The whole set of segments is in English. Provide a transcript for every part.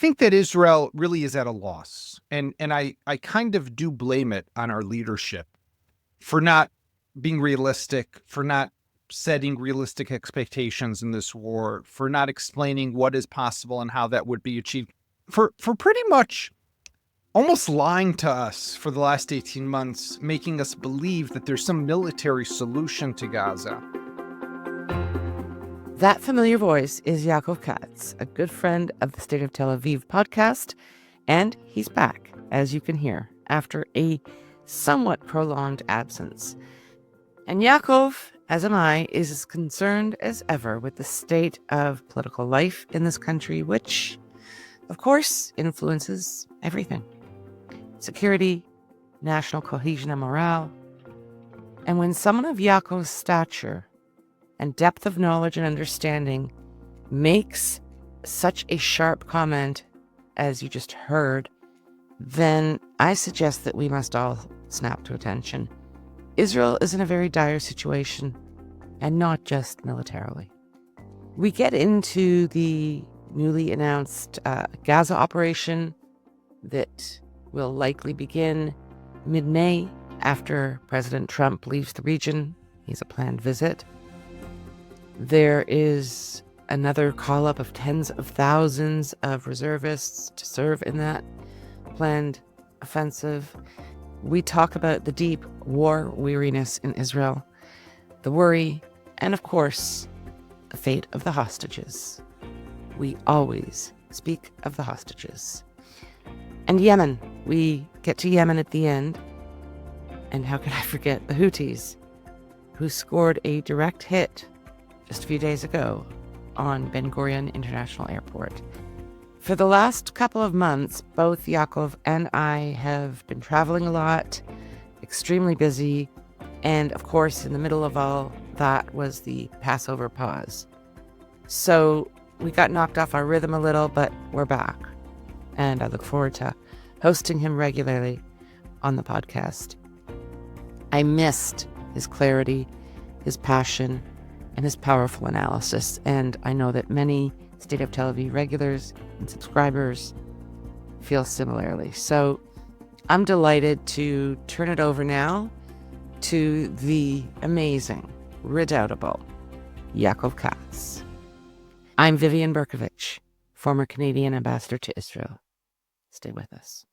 think that Israel really is at a loss. And I kind of do blame it on our leadership for not being realistic, for not setting realistic expectations in this war, for not explaining what is possible and how that would be achieved, for pretty much almost lying to us for the last 18 months, making us believe that there's some military solution to Gaza. That familiar voice is Yaakov Katz, a good friend of the State of Tel Aviv podcast, and he's back, as you can hear, after a somewhat prolonged absence. And Yaakov, as am I, is as concerned as ever with the state of political life in this country, which, of course, influences everything. Security, national cohesion and morale. And when someone of Yaakov's stature and depth of knowledge and understanding makes such a sharp comment as you just heard, then I suggest that we must all snap to attention. Israel is in a very dire situation, and not just militarily. We get into the newly announced Gaza operation that will likely begin mid-May after President Trump leaves the region. He's a planned visit. There is another call-up of tens of thousands of reservists to serve in that planned offensive. We talk about the deep war weariness in Israel, the worry, and of course, the fate of the hostages. We always speak of the hostages. And Yemen. We get to Yemen at the end. And how could I forget the Houthis, who scored a direct hit just a few days ago on Benoron International Airport. For the last couple of months, both Yaakov and I have been traveling a lot, extremely busy, and of course, in the middle of all that was the Passover pause. So we got knocked off our rhythm a little, but we're back. And I look forward to hosting him regularly on the podcast. I missed his clarity, his passion, and his powerful analysis, and I know that many State of Tel Aviv regulars and subscribers feel similarly. So I'm delighted to turn it over now to the amazing, redoubtable Yaakov Katz. I'm Vivian Bercovici, former Canadian ambassador to Israel. Stay with us.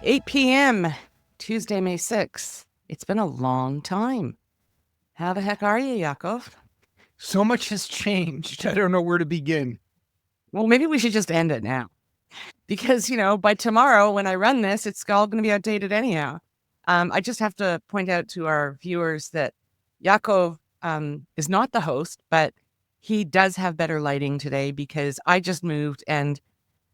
8 p.m., Tuesday, May 6th. It's been a long time. How the heck are you, Yaakov? So much has changed. I don't know where to begin. Well, maybe we should just end it now. Because, by tomorrow when I run this, it's all going to be outdated anyhow. I just have to point out to our viewers that Yaakov is not the host, but he does have better lighting today because I just moved and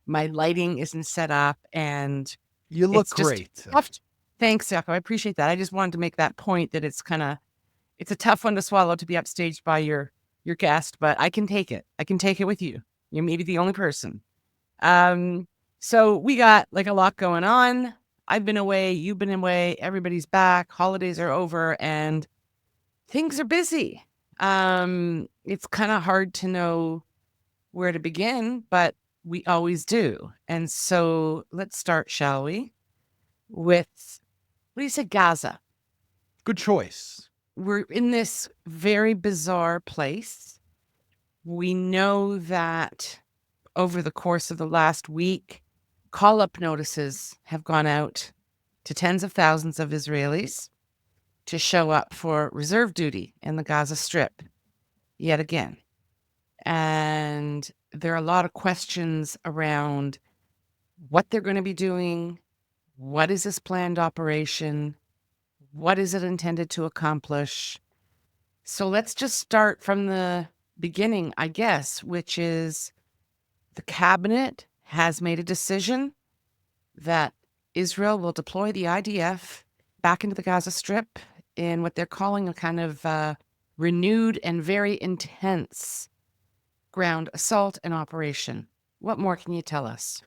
my lighting isn't set up and you look great. Tough. Thanks, Yaakov. I appreciate that. I just wanted to make that point that it's a tough one to swallow to be upstaged by your guest, but I can take it. I can take it with you. You're maybe the only person. So we got a lot going on. I've been away. You've been away. Everybody's back. Holidays are over and things are busy. It's kind of hard to know where to begin, but we always do. And so let's start, shall we? With, what do you say, Gaza? Good choice. We're in this very bizarre place. We know that over the course of the last week, call-up notices have gone out to tens of thousands of Israelis to show up for reserve duty in the Gaza Strip yet again. And there are a lot of questions around what they're going to be doing. What is this planned operation? What is it intended to accomplish? So let's just start from the beginning, I guess, which is the cabinet has made a decision that Israel will deploy the IDF back into the Gaza Strip in what they're calling a kind of renewed and very intense ground assault and operation. What more can you tell us?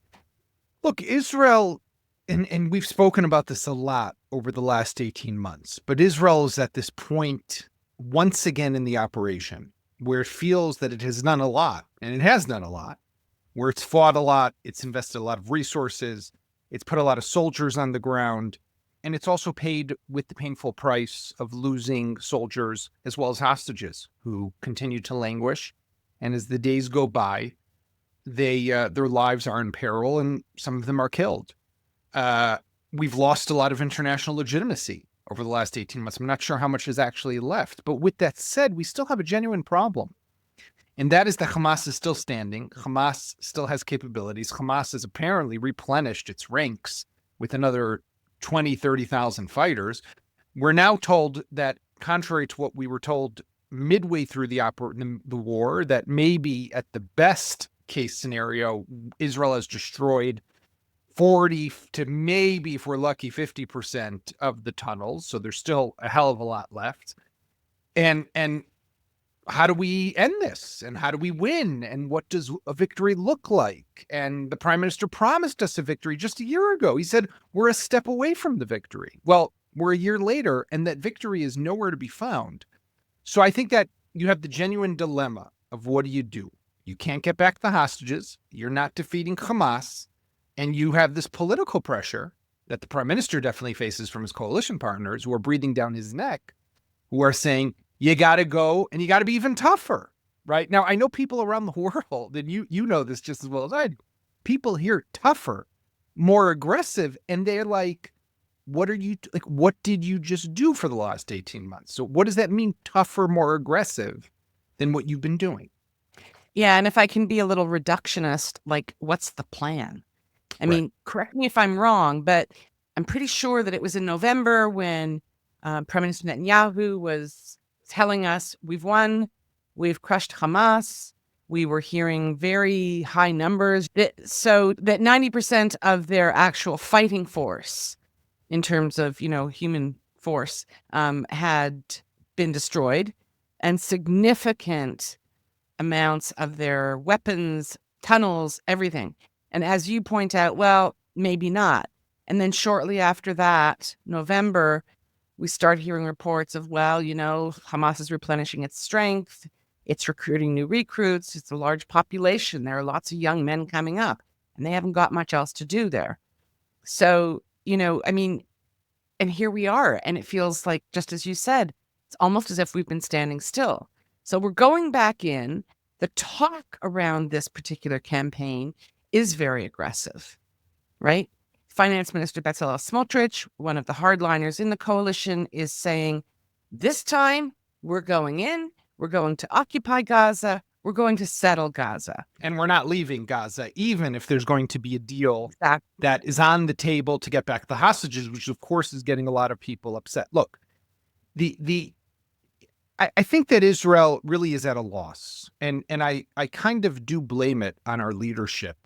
Look, Israel, and we've spoken about this a lot over the last 18 months, but Israel is at this point once again in the operation where it feels that it has done a lot, and it has done a lot, where it's fought a lot, it's invested a lot of resources, it's put a lot of soldiers on the ground, and it's also paid with the painful price of losing soldiers as well as hostages who continue to languish. And as the days go by, their lives are in peril, and some of them are killed. We've lost a lot of international legitimacy over the last 18 months. I'm not sure how much is actually left. But with that said, we still have a genuine problem. And that is that Hamas is still standing. Hamas still has capabilities. Hamas has apparently replenished its ranks with another 20, 30,000 fighters. We're now told that, contrary to what we were told midway through the war, that maybe at the best case scenario, Israel has destroyed 40 to maybe, if we're lucky, 50% of the tunnels. So there's still a hell of a lot left. And how do we end this? And how do we win? And what does a victory look like? And the prime minister promised us a victory just a year ago. He said, we're a step away from the victory. Well, we're a year later, and that victory is nowhere to be found. So I think that you have the genuine dilemma of what do? You can't get back the hostages. You're not defeating Hamas. And you have this political pressure that the prime minister definitely faces from his coalition partners who are breathing down his neck, who are saying, you got to go and you got to be even tougher, right? Now, I know people around the world, and you know this just as well as I do. People hear tougher, more aggressive, and they're like, what did you just do for the last 18 months? So what does that mean, tougher, more aggressive than what you've been doing? Yeah, and if I can be a little reductionist, like, what's the plan? I mean, correct me if I'm wrong, but I'm pretty sure that it was in November when Prime Minister Netanyahu was telling us, we've won, we've crushed Hamas. We were hearing very high numbers, so that 90% of their actual fighting force, in terms of, human force, had been destroyed, and significant amounts of their weapons, tunnels, everything. And as you point out, well, maybe not. And then shortly after that, November, we start hearing reports of, well, Hamas is replenishing its strength. It's recruiting new recruits. It's a large population. There are lots of young men coming up, and they haven't got much else to do there. So, and here we are. And it feels like, just as you said, it's almost as if we've been standing still. So we're going back in. The talk around this particular campaign is very aggressive, right? Finance Minister Bezalel Smotrich, one of the hardliners in the coalition, is saying, this time we're going in, we're going to occupy Gaza, we're going to settle Gaza. And we're not leaving Gaza, even if there's going to be a deal that is on the table to get back the hostages, which of course is getting a lot of people upset. Look, I think that Israel really is at a loss. And I kind of do blame it on our leadership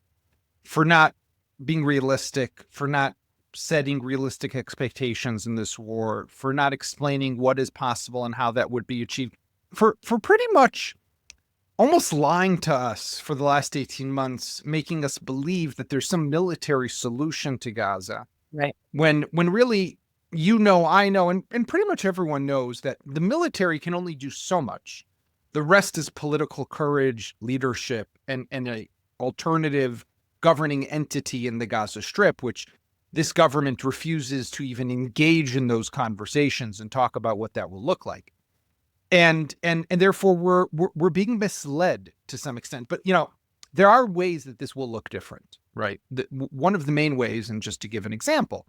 for not being realistic, for not setting realistic expectations in this war, for not explaining what is possible and how that would be achieved, for pretty much almost lying to us for the last 18 months, making us believe that there's some military solution to Gaza. Right. When really, I know, and pretty much everyone knows that the military can only do so much. The rest is political courage, leadership, and an alternative governing entity in the Gaza Strip, which this government refuses to even engage in those conversations and talk about what that will look like. And therefore we're being misled to some extent. But there are ways that this will look different, right? One of the main ways, and just to give an example,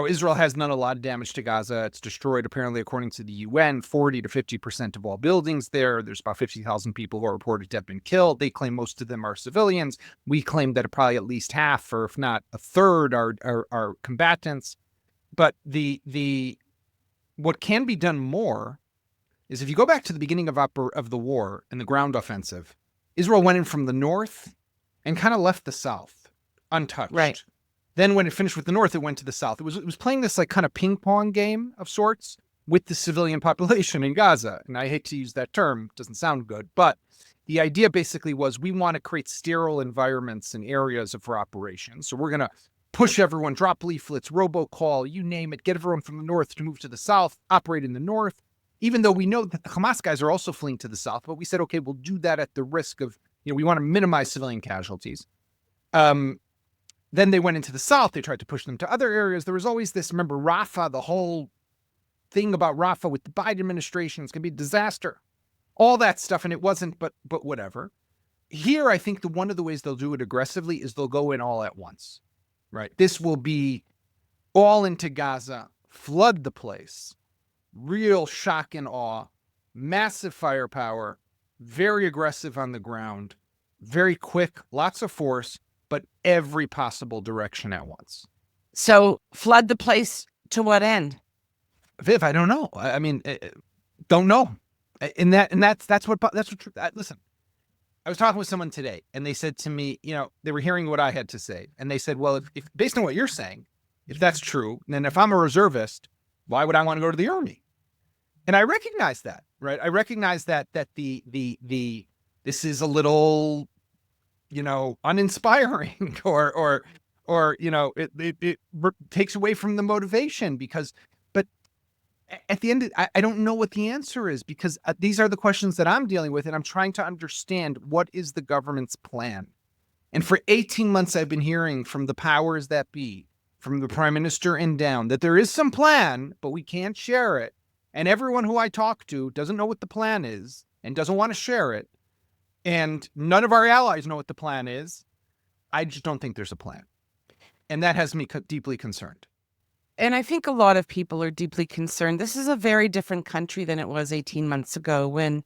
Israel has done a lot of damage to Gaza. It's destroyed, apparently, according to the UN, 40 to 50% of all buildings there. There's about 50,000 people who are reported to have been killed. They claim most of them are civilians. We claim that probably at least half, or if not a third, are combatants. But what can be done more is, if you go back to the beginning of the war and the ground offensive, Israel went in from the north and kind of left the south untouched. Right. Then when it finished with the north, it went to the south. It was playing this kind of ping pong game of sorts with the civilian population in Gaza. And I hate to use that term, it doesn't sound good, but the idea basically was, we want to create sterile environments and areas for operations. So we're going to push everyone, drop leaflets, robocall, you name it, get everyone from the north to move to the south, operate in the north, even though we know that the Hamas guys are also fleeing to the south, but we said, okay, we'll do that at the risk of, we want to minimize civilian casualties. Then they went into the south. They tried to push them to other areas. There was always this, remember, Rafah, the whole thing about Rafah with the Biden administration, it's going to be a disaster. All that stuff, and it wasn't, but whatever. Here, I think one of the ways they'll do it aggressively is they'll go in all at once, right? This will be all into Gaza, flood the place, real shock and awe, massive firepower, very aggressive on the ground, very quick, lots of force, but every possible direction at once. So flood the place to what end? Viv, I don't know. I mean, don't know. That's what. Listen, I was talking with someone today, and they said to me, they were hearing what I had to say, and they said, well, if based on what you're saying, if that's true, then if I'm a reservist, why would I want to go to the army? And I recognize that, right? I recognize that this is a little, uninspiring, or it takes away from the motivation but at the end, I don't know what the answer is, because these are the questions that I'm dealing with, and I'm trying to understand what is the government's plan. And for 18 months, I've been hearing from the powers that be, from the prime minister and down, that there is some plan, but we can't share it. And everyone who I talk to doesn't know what the plan is and doesn't want to share it. And none of our allies know what the plan is. I just don't think there's a plan. And that has me deeply concerned. And I think a lot of people are deeply concerned. This is a very different country than it was 18 months ago when,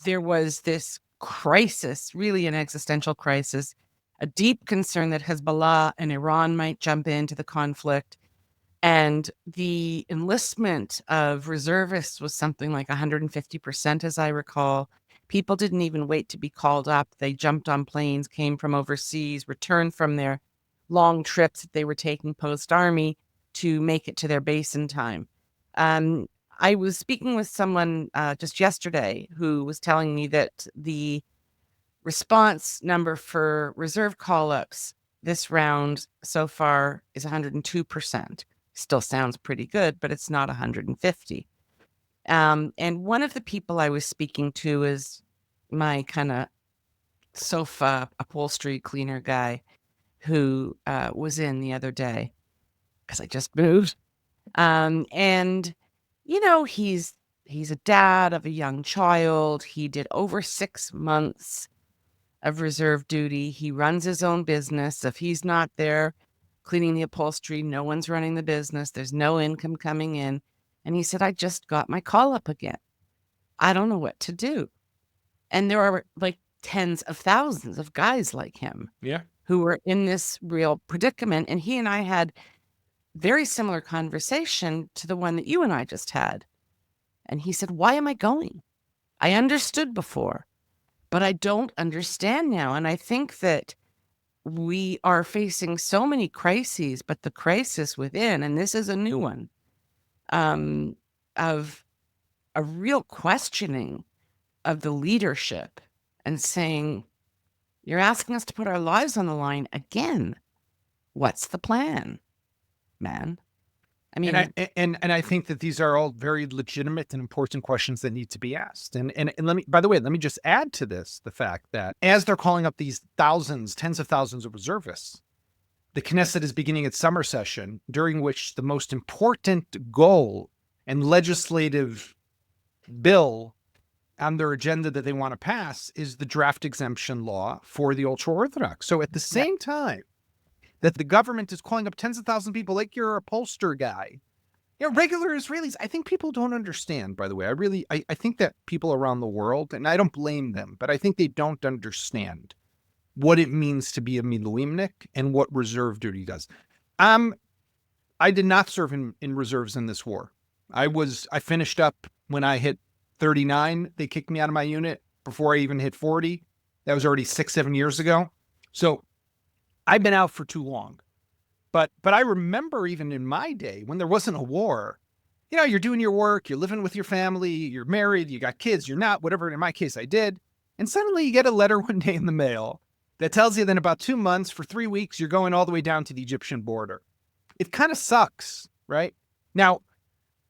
there was this crisis, really an existential crisis, a deep concern that Hezbollah and Iran might jump into the conflict. And the enlistment of reservists was something like 150%, as I recall. People didn't even wait to be called up. They jumped on planes, came from overseas, returned from their long trips that they were taking post-army to make it to their base in time. I was speaking with someone just yesterday who was telling me that the response number for reserve call-ups this round so far is 102%. Still sounds pretty good, but it's not 150. And one of the people I was speaking to is my kind of sofa upholstery cleaner guy who was in the other day because I just moved. And, he's a dad of a young child. He did over 6 months of reserve duty. He runs his own business. If he's not there cleaning the upholstery, no one's running the business. There's no income coming in. And he said, I just got my call up again. I don't know what to do. And there are like tens of thousands of guys like him who were in this real predicament. And he and I had very similar conversation to the one that you and I just had. And he said, why am I going? I understood before, but I don't understand now. And I think that we are facing so many crises, but the crisis within, and this is a new one, of a real questioning of the leadership and saying, you're asking us to put our lives on the line again. What's the plan, man? I mean, and I think that these are all very legitimate and important questions that need to be asked. And let me, by the way, let me just add to this the fact that as they're calling up these thousands, tens of thousands of reservists, the Knesset is beginning its summer session, during which the most important goal and legislative bill on their agenda that they want to pass is the draft exemption law for the ultra-Orthodox. So at the same time that the government is calling up tens of thousands of people like your upholster guy, regular Israelis, I think people don't understand, by the way. I think that people around the world, and I don't blame them, but I think they don't understand what it means to be a miluimnik and what reserve duty does. I did not serve in reserves in this war. I finished up when I hit 39. They kicked me out of my unit before I even hit 40. That was already 6-7 years ago. So I've been out for too long. But I remember even in my day when there wasn't a war, you're doing your work, you're living with your family, you're married, you got kids, you're not, whatever. In my case, I did. And suddenly you get a letter one day in the mail that tells you that in about 2 months, for 3 weeks, you're going all the way down to the Egyptian border. It kind of sucks, right? Now,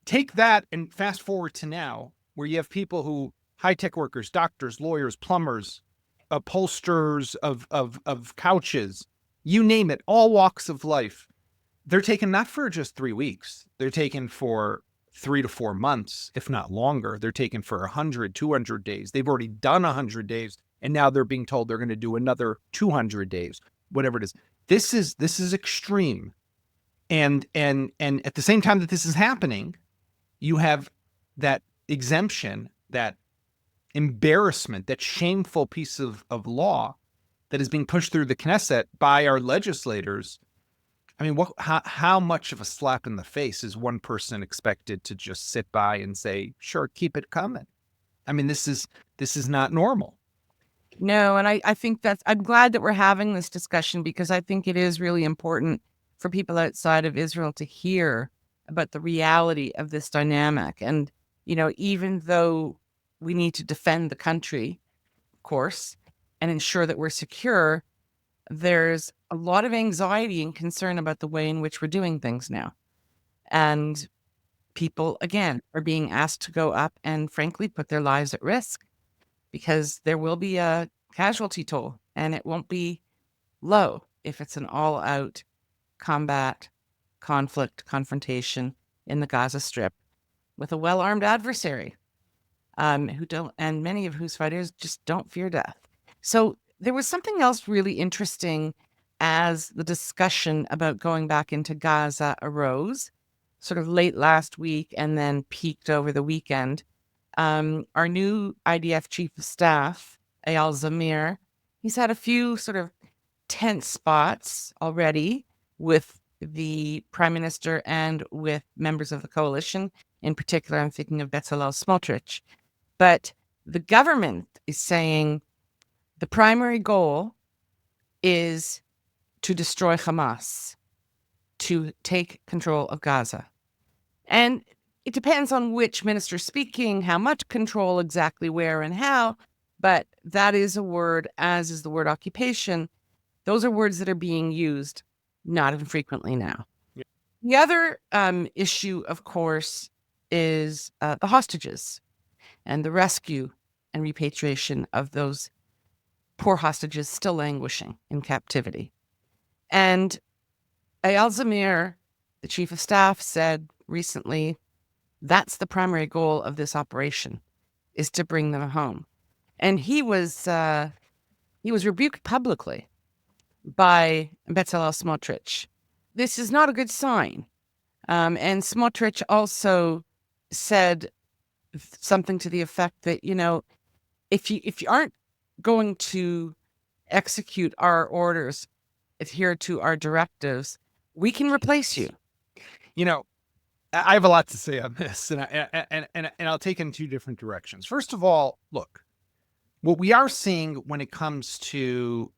take that and fast forward to now, where you have people who, high-tech workers, doctors, lawyers, plumbers, upholsterers of couches, you name it, all walks of life. They're taken not for just 3 weeks. They're taken for 3 to 4 months, if not longer. They're taken for 100, 200 days. They've already done 100 days, and now they're being told they're going to do another 200 days, whatever it is. This is extreme. And at the same time that this is happening, you have that exemption, that embarrassment, that shameful piece of law that is being pushed through the Knesset by our legislators. I mean, how much of a slap in the face is one person expected to just sit by and say, sure, keep it coming? I mean, this is not normal. No, and I think I'm glad that we're having this discussion, because I think it is really important for people outside of Israel to hear about the reality of this dynamic. And, even though we need to defend the country, of course, and ensure that we're secure, there's a lot of anxiety and concern about the way in which we're doing things now. And people, again, are being asked to go up and, frankly, put their lives at risk, because there will be a casualty toll, and it won't be low if it's an all-out combat, conflict, confrontation in the Gaza Strip with a well-armed adversary, and many of whose fighters just don't fear death. So there was something else really interesting as the discussion about going back into Gaza arose, sort of late last week and then peaked over the weekend. Our new IDF Chief of Staff, Eyal Zamir, he's had a few sort of tense spots already with the Prime Minister and with members of the coalition. In particular, I'm thinking of Bezalel Smotrich. But the government is saying the primary goal is to destroy Hamas, to take control of Gaza. And it depends on which minister speaking, how much control, exactly where and how, but that is a word, as is the word occupation. Those are words that are being used not infrequently now. Yeah. The other issue, of course, is the hostages and the rescue and repatriation of those poor hostages still languishing in captivity. And Eyal Zamir, the chief of staff, said recently, that's the primary goal of this operation, is to bring them home. And he was rebuked publicly by Bezalel Smotrich. This is not a good sign. And Smotrich also said something to the effect that, if you aren't going to execute our orders, adhere to our directives, we can replace you. I have a lot to say on this, and I'll take it in two different directions. First of all, look, what we are seeing when it comes to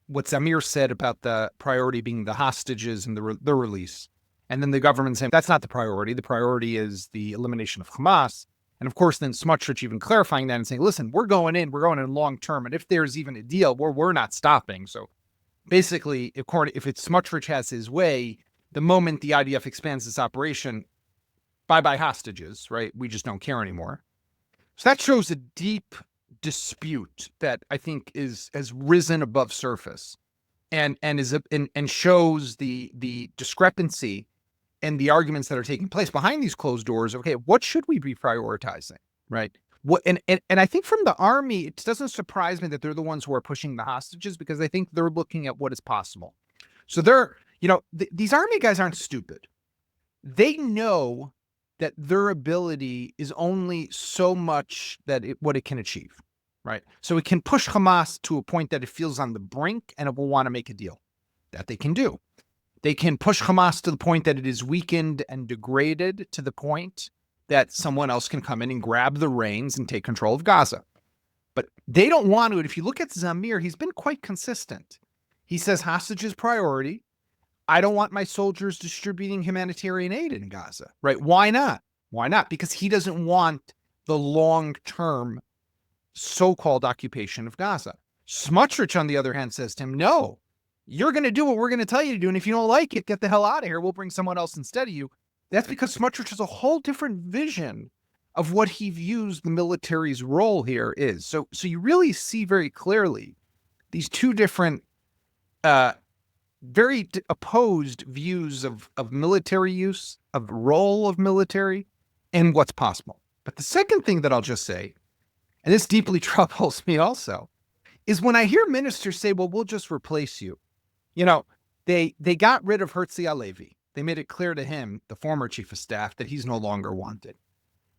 what Zamir said about the priority being the hostages and the release, and then the government saying that's not the priority. The priority is the elimination of Hamas. And of course, then Smotrich even clarifying that and saying, listen, we're going in long term. And if there's even a deal, we're not stopping. So basically, if it's Smotrich has his way, the moment the IDF expands this operation, bye-bye hostages, right? We just don't care anymore. So that shows a deep dispute that I think has risen above surface and shows the discrepancy and the arguments that are taking place behind these closed doors. Okay, what should we be prioritizing, right? And I think from the army, it doesn't surprise me that they're the ones who are pushing the hostages, because I think they're looking at what is possible. So these army guys aren't stupid. They know that their ability is only so much what it can achieve, right? So it can push Hamas to a point that it feels on the brink and it will want to make a deal. That they can do. They can push Hamas to the point that it is weakened and degraded to the point that someone else can come in and grab the reins and take control of Gaza. But they don't want to. If you look at Zamir, he's been quite consistent. He says hostages priority. I don't want my soldiers distributing humanitarian aid in Gaza, right? Why not? Why not? Because he doesn't want the long-term so-called occupation of Gaza. Smotrich, on the other hand, says to him, no, you're going to do what we're going to tell you to do. And if you don't like it, get the hell out of here. We'll bring someone else instead of you. That's because Smotrich has a whole different vision of what he views the military's role here is. So you really see very clearly these two different, very opposed views of military use, of role of military, and what's possible. But the second thing that I'll just say, and this deeply troubles me also, is when I hear ministers say, well, we'll just replace you. They got rid of Herzi Halevi. They made it clear to him, the former chief of staff, that he's no longer wanted.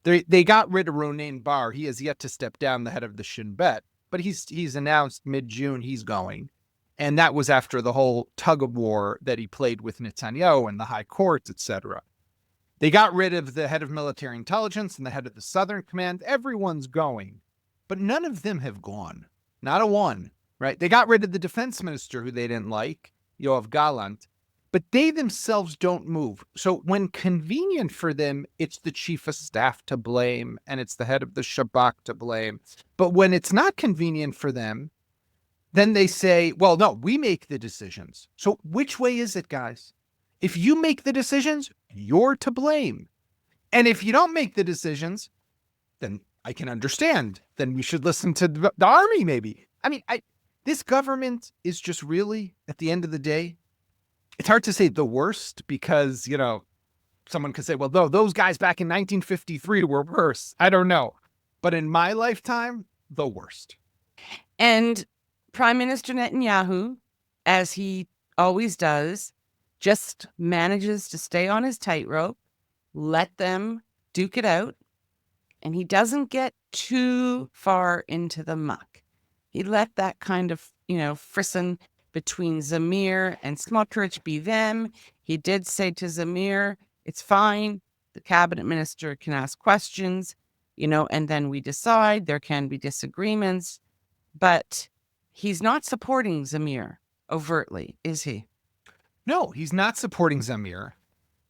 They got rid of Ronen Bar. He has yet to step down, the head of the Shin Bet, but he's announced mid-June he's going. And that was after the whole tug of war that he played with Netanyahu and the high courts, etc. They got rid of the head of military intelligence and the head of the Southern Command. Everyone's going, but none of them have gone. Not a one, right? They got rid of the defense minister who they didn't like, Yoav Gallant, but they themselves don't move. So when convenient for them, it's the chief of staff to blame and it's the head of the Shabak to blame. But when it's not convenient for them, then they say, well, no, we make the decisions. So which way is it, guys? If you make the decisions, you're to blame. And if you don't make the decisions, then I can understand. Then we should listen to the army, maybe. I mean, this government is just really, at the end of the day, it's hard to say the worst because, someone could say, well, no, those guys back in 1953 were worse. I don't know. But in my lifetime, the worst. And Prime Minister Netanyahu, as he always does, just manages to stay on his tightrope, let them duke it out, and he doesn't get too far into the muck. He let that kind of, frisson between Zamir and Smotrich be them. He did say to Zamir, it's fine. The cabinet minister can ask questions, and then we decide. There can be disagreements, but he's not supporting Zamir overtly, is he? No, he's not supporting Zamir,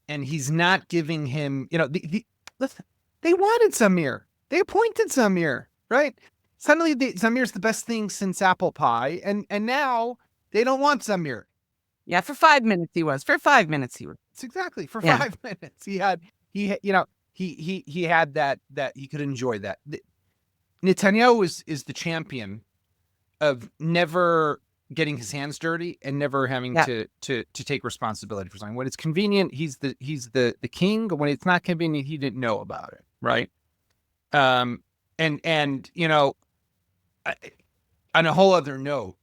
and he's not giving him, listen, they wanted Zamir. They appointed Zamir, right? Suddenly Zamir's the best thing since apple pie, and now they don't want Zamir. Yeah, for 5 minutes he was. For 5 minutes he was. It's exactly for 5 minutes. He had that he could enjoy that. Netanyahu is the champion of never getting his hands dirty and never having to take responsibility for something. When it's convenient, he's the king. When it's not convenient, he didn't know about it, right? On a whole other note,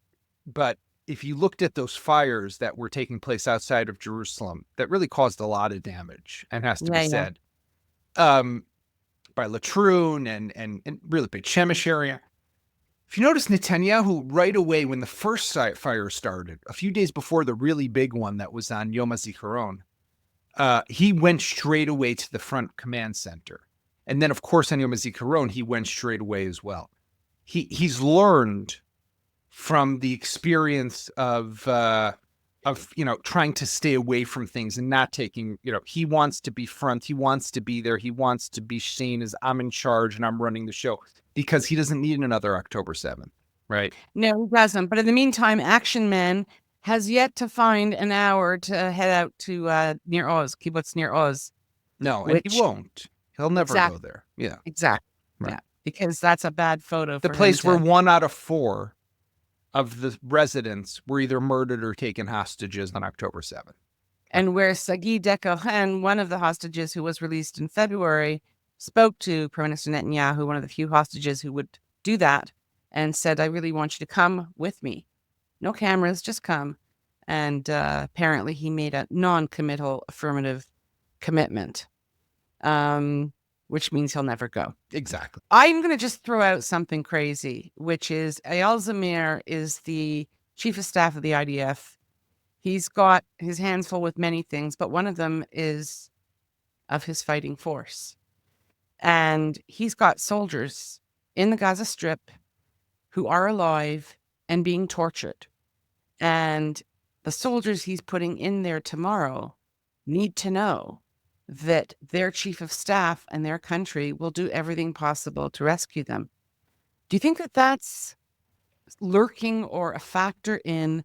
but if you looked at those fires that were taking place outside of Jerusalem, that really caused a lot of damage, and has to be said, by Latrun and really big Shemesh area. If you notice, Netanyahu, right away when the first fire started, a few days before the really big one that was on Yom HaZikaron, he went straight away to the front command center. And then, of course, on Yom HaZikaron, he went straight away as well. He's learned from the experience of trying to stay away from things and not taking, he wants to be front. He wants to be there. He wants to be seen as I'm in charge and I'm running the show, because he doesn't need another October 7th, right? No, he doesn't. But in the meantime, Action Man has yet to find an hour to head out to near Oz, kibbutz near Oz. No, and he won't. He'll never go there. Yeah. Exactly. Right. Yeah. Because that's a bad photo. The place where 1 out of 4 of the residents were either murdered or taken hostages on October 7th. And where Sagi Dekohen, one of the hostages who was released in February, spoke to Prime Minister Netanyahu, one of the few hostages who would do that, and said, I really want you to come with me. No cameras, just come. And apparently he made a non-committal affirmative commitment, which means he'll never go. Exactly. I'm going to just throw out something crazy, which is Eyal Zamir is the chief of staff of the IDF. He's got his hands full with many things, but one of them is of his fighting force. And he's got soldiers in the Gaza Strip who are alive and being tortured. And the soldiers he's putting in there tomorrow need to know that their chief of staff and their country will do everything possible to rescue them. Do you think that that's lurking or a factor in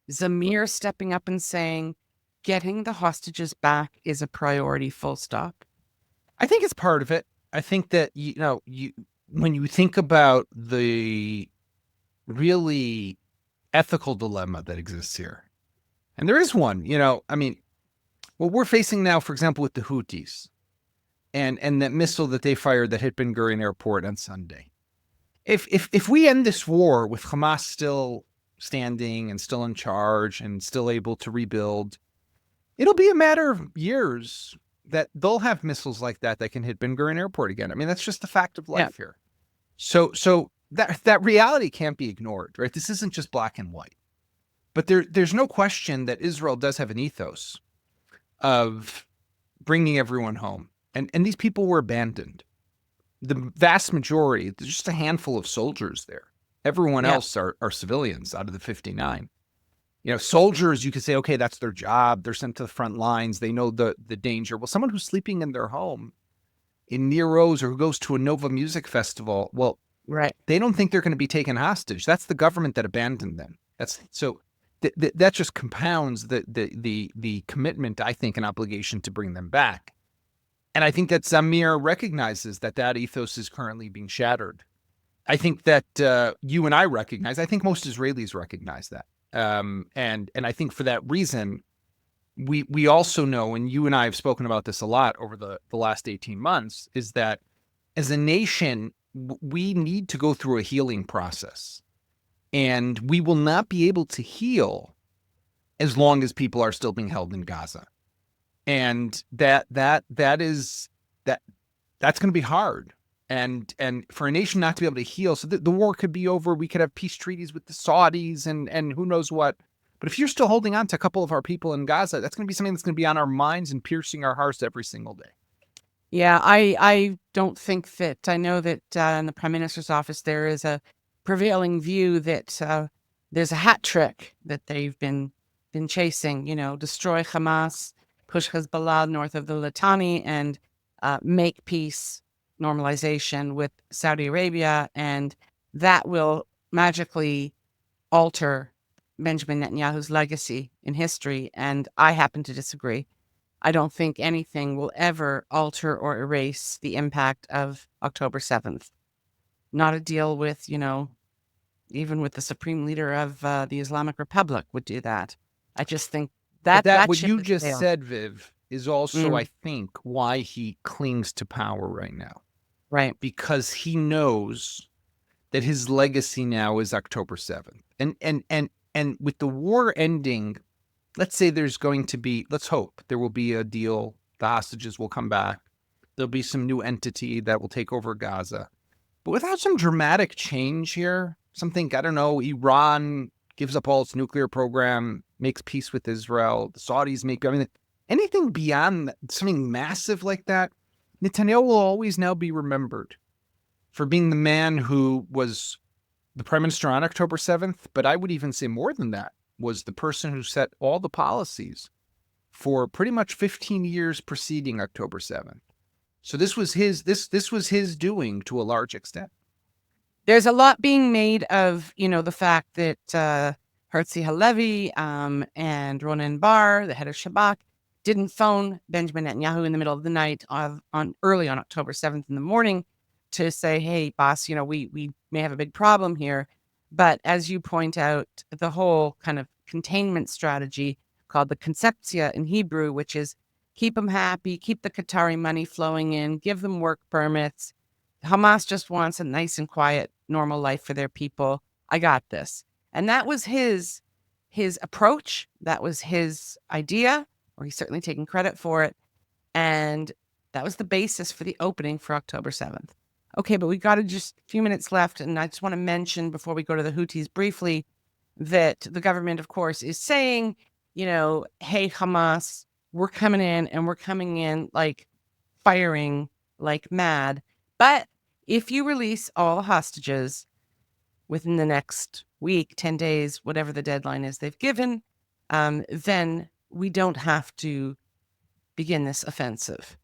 Zamir stepping up and saying, getting the hostages back is a priority, full stop? I think it's part of it. I think that, when you think about the really ethical dilemma that exists here, and there is one, what we're facing now, for example, with the Houthis and that missile that they fired that hit Benoron Airport on Sunday. If we end this war with Hamas still standing and still in charge and still able to rebuild, it'll be a matter of years that they'll have missiles like that can hit Benoron Airport again. I mean, that's just the fact of life here. So that reality can't be ignored, right? This isn't just black and white. But there's no question that Israel does have an ethos of bringing everyone home. And these people were abandoned. The vast majority, there's just a handful of soldiers there. Everyone else are civilians out of the 59. Soldiers, you could say, okay, that's their job. They're sent to the front lines. They know the danger. Well, someone who's sleeping in their home in Nir Oz or who goes to a Nova Music Festival, well, they don't think they're going to be taken hostage. That's the government that abandoned them. That just compounds the commitment, I think, and obligation to bring them back. And I think that Zamir recognizes that ethos is currently being shattered. I think that you and I recognize, I think most Israelis recognize that. And I think for that reason, we also know, and you and I have spoken about this a lot over the last 18 months, is that as a nation, we need to go through a healing process. And we will not be able to heal as long as people are still being held in Gaza. And that's going to be hard. And for a nation not to be able to heal, so the war could be over. We could have peace treaties with the Saudis and who knows what. But if you're still holding on to a couple of our people in Gaza, that's going to be something that's going to be on our minds and piercing our hearts every single day. Yeah, I don't think that, I know that in the Prime Minister's office, there is a prevailing view that there's a hat trick that they've been chasing, destroy Hamas, push Hezbollah north of the Litani, and make peace, normalization with Saudi Arabia, and that will magically alter Benjamin Netanyahu's legacy in history. And I happen to disagree. I don't think anything will ever alter or erase the impact of October 7th. Not a deal with, even with the supreme leader of the Islamic Republic would do that. I just think that what you just said, Viv, is also, I think, why he clings to power right now. Right. Because he knows that his legacy now is October 7th. And with the war ending, let's say there's going to be, let's hope there will be a deal. The hostages will come back. There'll be some new entity that will take over Gaza. But without some dramatic change here, something, I don't know, Iran gives up all its nuclear program, makes peace with Israel, the Saudis anything beyond something massive like that, Netanyahu will always now be remembered for being the man who was the prime minister on October 7th, but I would even say more than that, was the person who set all the policies for pretty much 15 years preceding October 7th. So this was this was his doing to a large extent. There's a lot being made of, the fact that Herzi Halevi and Ronen Bar, the head of Shabak, didn't phone Benjamin Netanyahu in the middle of the night early on October 7th in the morning to say, hey, boss, we may have a big problem here. But as you point out, the whole kind of containment strategy called the conceptia in Hebrew, which is keep them happy, keep the Qatari money flowing in, give them work permits. Hamas just wants a nice and quiet, normal life for their people. I got this. And that was his approach. That was his idea, or he's certainly taking credit for it. And that was the basis for the opening for October 7th. Okay, but we've got just a few minutes left, and I just want to mention before we go to the Houthis briefly that the government, of course, is saying, hey, Hamas, we're coming in, and we're coming in like firing like mad. But if you release all the hostages within the next week, 10 days, whatever the deadline is they've given, then we don't have to begin this offensive.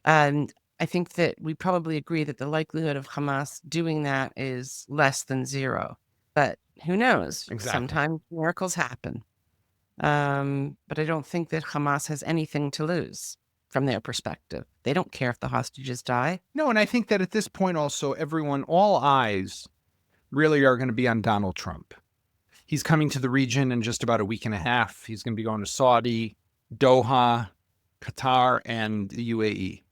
And I think that we probably agree that the likelihood of Hamas doing that is less than zero. But who knows? Exactly. Sometimes miracles happen. But I don't think that Hamas has anything to lose from their perspective. They don't care if the hostages die. No, and I think that at this point also, all eyes really are going to be on Donald Trump. He's coming to the region in just about a week and a half. He's going to be going to Saudi, Doha, Qatar, and the UAE.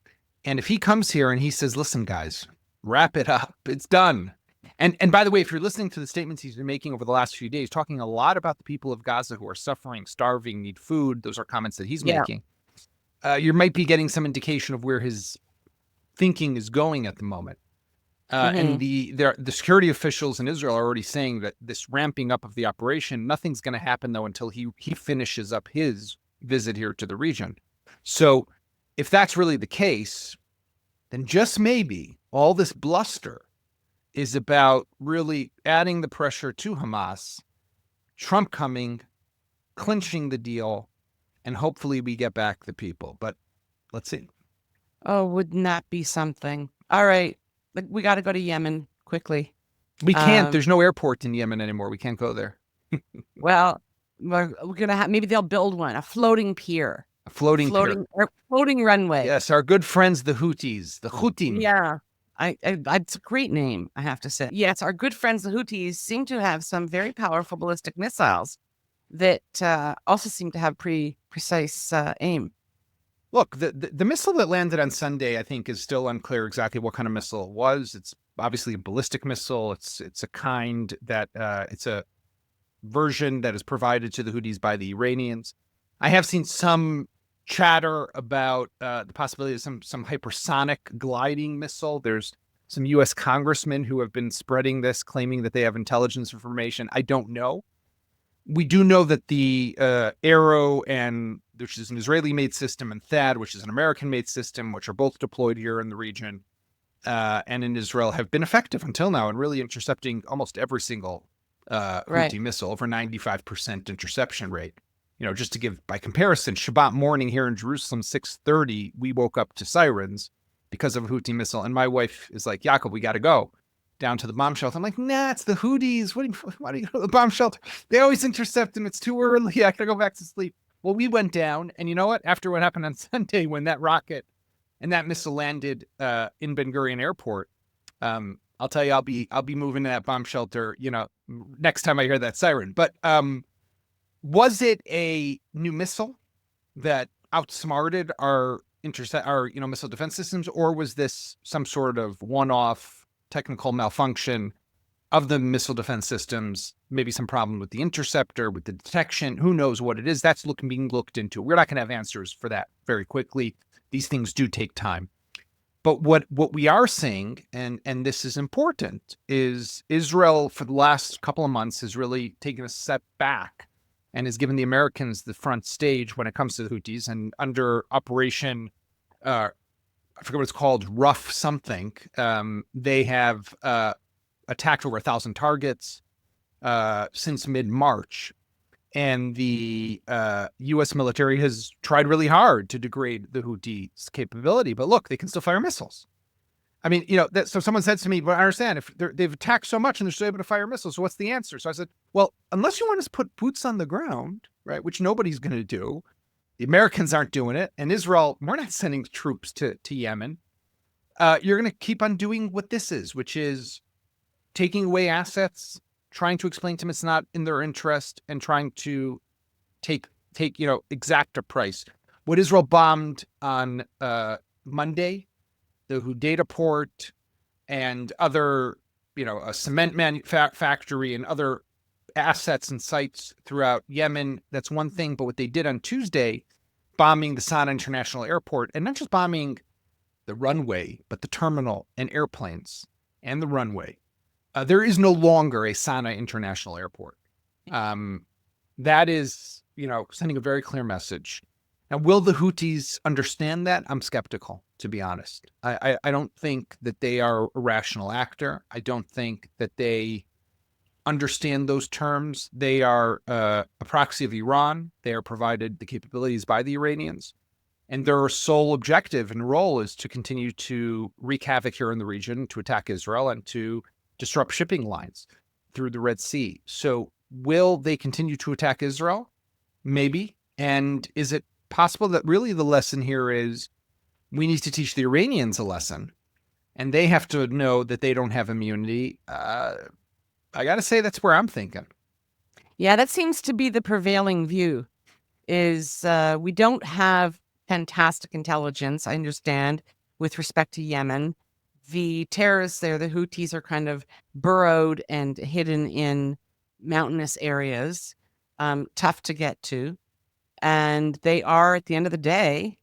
And if he comes here and he says, listen, guys, wrap it up, it's done. And by the way, if you're listening to the statements he's been making over the last few days, talking a lot about the people of Gaza who are suffering, starving, need food, those are comments that he's making. You might be getting some indication of where his thinking is going at the moment. And the security officials in Israel are already saying that this ramping up of the operation, nothing's going to happen, though, until he finishes up his visit here to the region. So if that's really the case, then just maybe all this bluster is about really adding the pressure to Hamas, Trump coming, clinching the deal, and hopefully we get back the people. But let's see. Oh, wouldn't that be something? All right. We got to go to Yemen quickly. We can't. There's no airport in Yemen anymore. We can't go there. Well, we're going to have, maybe they'll build one, a floating pier. A floating pier. Floating runway. Yes, our good friends, the Houthis, the Houthim. Yeah. It's a great name, I have to say. Yes, our good friends, the Houthis, seem to have some very powerful ballistic missiles that also seem to have pretty precise aim. Look, the missile that landed on Sunday, I think, is still unclear exactly what kind of missile it was. It's obviously a ballistic missile. It's a kind that it's a version that is provided to the Houthis by the Iranians. I have seen some chatter about the possibility of some hypersonic gliding missile. There's some U.S. congressmen who have been spreading this, claiming that they have intelligence information. I don't know. We do know that the Arrow, which is an Israeli-made system, and THAAD, which is an American-made system, which are both deployed here in the region and in Israel, have been effective until now in really intercepting almost every single Houthi missile, over 95% interception rate. You know, just to give by comparison, Shabbat morning here in Jerusalem, 6:30, we woke up to sirens because of a Houthi missile, and my wife is like, Yaakov, we got to go down to the bomb shelter. I'm like, nah, it's the Houthis. Why do you go to the bomb shelter? They always intercept and it's too early. I gotta go back to sleep. Well, we went down, and you know what? After what happened on Sunday, when that rocket and that missile landed in Benoron Airport, I'll tell you, I'll be moving to that bomb shelter, you know, next time I hear that siren. But was it a new missile that outsmarted our missile defense systems, or was this some sort of one-off technical malfunction of the missile defense systems? Maybe some problem with the interceptor, with the detection. Who knows what it is? That's being looked into. We're not going to have answers for that very quickly. These things do take time. But what we are seeing, and this is important, is Israel for the last couple of months has really taken a step back and has given the Americans the front stage when it comes to the Houthis. And under Operation, I forget what it's called, Rough something, they have attacked over 1,000 targets since mid-March. And the U.S. military has tried really hard to degrade the Houthis' capability. But look, they can still fire missiles. I mean, you know, so someone said to me, well, I understand if they've attacked so much and they're still able to fire missiles, so what's the answer? So I said, well, unless you want us to put boots on the ground, right, which nobody's going to do, the Americans aren't doing it, and Israel, we're not sending troops to Yemen, you're going to keep on doing what this is, which is taking away assets, trying to explain to them it's not in their interest, and trying to exact a price. What Israel bombed on Monday, the Houdadah port and other, a cement factory and other assets and sites throughout Yemen, that's one thing. But what they did on Tuesday, bombing the Sana'a International Airport, and not just bombing the runway, but the terminal and airplanes and the runway. There is no longer a Sana'a International Airport. That is, sending a very clear message. Now, will the Houthis understand that? I'm skeptical, to be honest. I don't think that they are a rational actor. I don't think that they understand those terms. They are a proxy of Iran. They are provided the capabilities by the Iranians. And their sole objective and role is to continue to wreak havoc here in the region, to attack Israel, and to disrupt shipping lines through the Red Sea. So will they continue to attack Israel? Maybe. And is it possible that really the lesson here is we need to teach the Iranians a lesson, and they have to know that they don't have immunity? I got to say, that's where I'm thinking. Yeah, that seems to be the prevailing view, is we don't have fantastic intelligence, I understand, with respect to Yemen. The terrorists there, the Houthis, are kind of burrowed and hidden in mountainous areas, tough to get to. And they are, at the end of the day,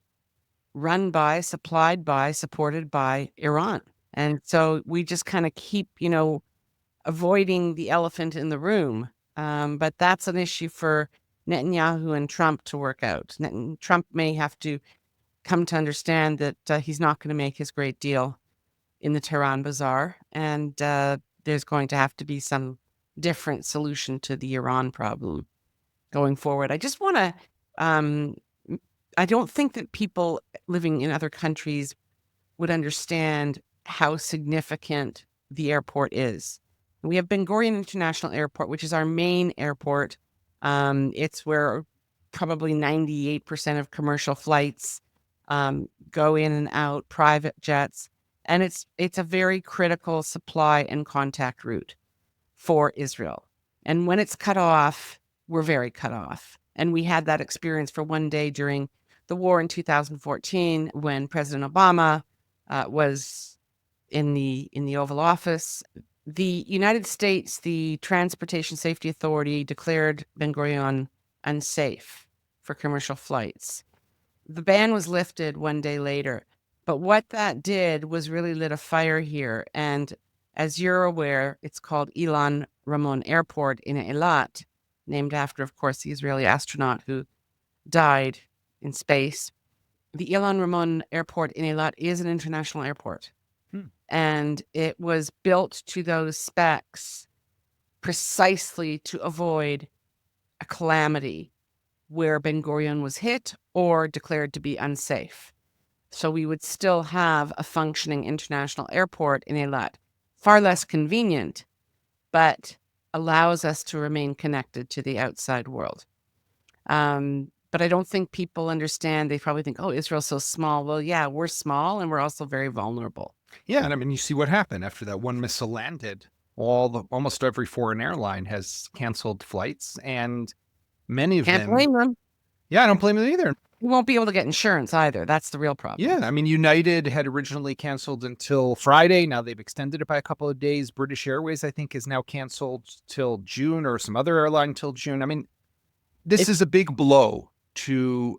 run by, supplied by, supported by Iran. And so we just kind of keep, avoiding the elephant in the room. But that's an issue for Netanyahu and Trump to work out. Trump may have to come to understand that he's not going to make his great deal in the Tehran bazaar, and there's going to have to be some different solution to the Iran problem going forward. I just want to, I don't think that people living in other countries would understand how significant the airport is. We have Ben Gurion International Airport, which is our main airport. It's where probably 98% of commercial flights go in and out, private jets. And it's a very critical supply and contact route for Israel. And when it's cut off, we're very cut off. And we had that experience for one day during the war in 2014 when President Obama was in the Oval Office. The United States, the Transportation Safety Authority, declared Ben Gurion unsafe for commercial flights. The ban was lifted one day later. But what that did was really lit a fire here. And as you're aware, it's called Ilan Ramon Airport in Eilat, named after, of course, the Israeli astronaut who died in space. The Ilan Ramon Airport in Eilat is an international airport. And it was built to those specs precisely to avoid a calamity where Ben Gurion was hit or declared to be unsafe. So we would still have a functioning international airport in Eilat. Far less convenient, but allows us to remain connected to the outside world. But I don't think people understand. They probably think, oh, Israel's so small. Well, yeah, we're small and we're also very vulnerable. Yeah, and I mean, you see what happened after that one missile landed. Almost every foreign airline has canceled flights, and many of Can't them. blame them. Yeah, I don't blame them either. You won't be able to get insurance either. That's the real problem. Yeah, I mean, United had originally canceled until Friday. Now they've extended it by a couple of days. British Airways, I think, is now canceled till June, or some other airline till June. I mean, this is a big blow to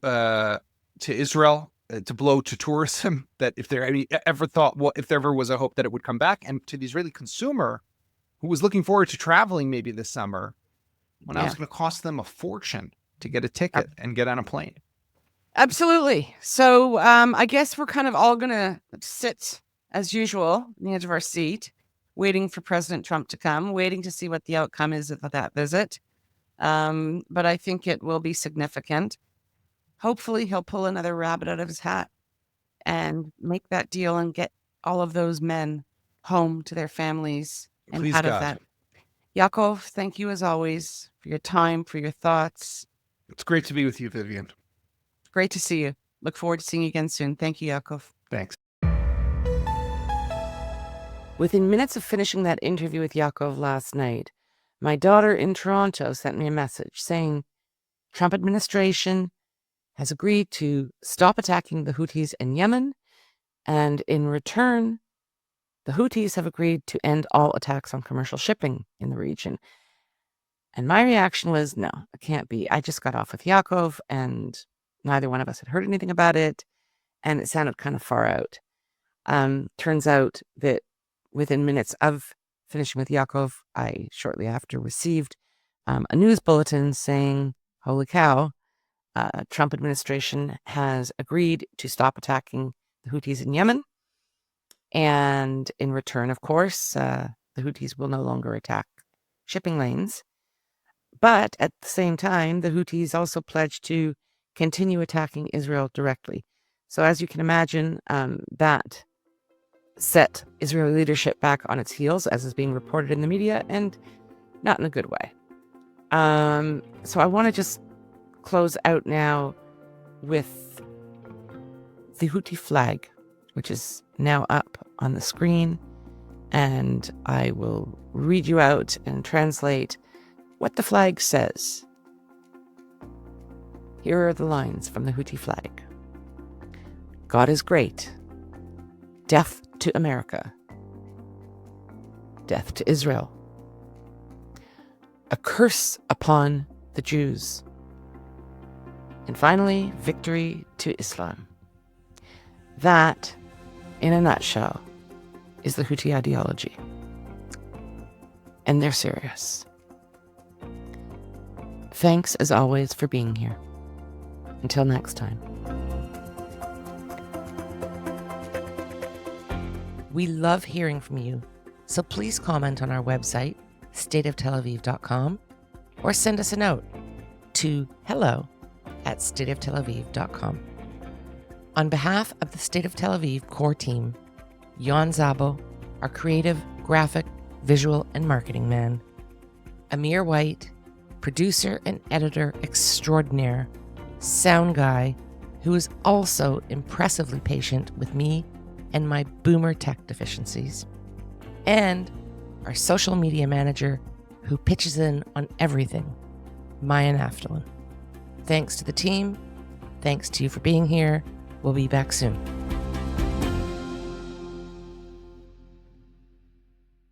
Israel, to blow to tourism. That if there ever thought, well, if there ever was a hope that it would come back, and to the Israeli consumer who was looking forward to traveling maybe this summer, when I was going to cost them a fortune to get a ticket and get on a plane. Absolutely. So I guess we're kind of all going to sit, as usual, on the edge of our seat, waiting for President Trump to come, waiting to see what the outcome is of that visit. But I think it will be significant. Hopefully, he'll pull another rabbit out of his hat and make that deal and get all of those men home to their families and Please, out God. of that. Yaakov, thank you as always for your time, for your thoughts. It's great to be with you, Vivian. Great to see you. Look forward to seeing you again soon. Thank you, Yaakov. Thanks. Within minutes of finishing that interview with Yaakov last night, my daughter in Toronto sent me a message saying Trump administration has agreed to stop attacking the Houthis in Yemen, and in return, the Houthis have agreed to end all attacks on commercial shipping in the region. And my reaction was, no, it can't be. I just got off with Yaakov, and neither one of us had heard anything about it, and it sounded kind of far out. Turns out that within minutes of finishing with Yaakov, I shortly after received a news bulletin saying, holy cow, Trump administration has agreed to stop attacking the Houthis in Yemen. And in return, of course, the Houthis will no longer attack shipping lanes. But at the same time, the Houthis also pledged to continue attacking Israel directly. So as you can imagine, that set Israeli leadership back on its heels, as is being reported in the media, and not in a good way. So I want to just close out now with the Houthi flag, which is now up on the screen. And I will read you out and translate what the flag says. Here are the lines from the Houthi flag. God is great. Death to America. Death to Israel. A curse upon the Jews. And finally, victory to Islam. That, in a nutshell, is the Houthi ideology. And they're serious. Thanks, as always, for being here. Until next time. We love hearing from you, so please comment on our website, stateoftelaviv.com, or send us a note to hello@stateoftelaviv.com. On behalf of the State of Tel Aviv core team, Jan Zabo, our creative, graphic, visual, and marketing man, Amir White, producer and editor extraordinaire, sound guy, who is also impressively patient with me and my boomer tech deficiencies, and our social media manager who pitches in on everything, Maya Naftalin. Thanks to the team. Thanks to you for being here. We'll be back soon.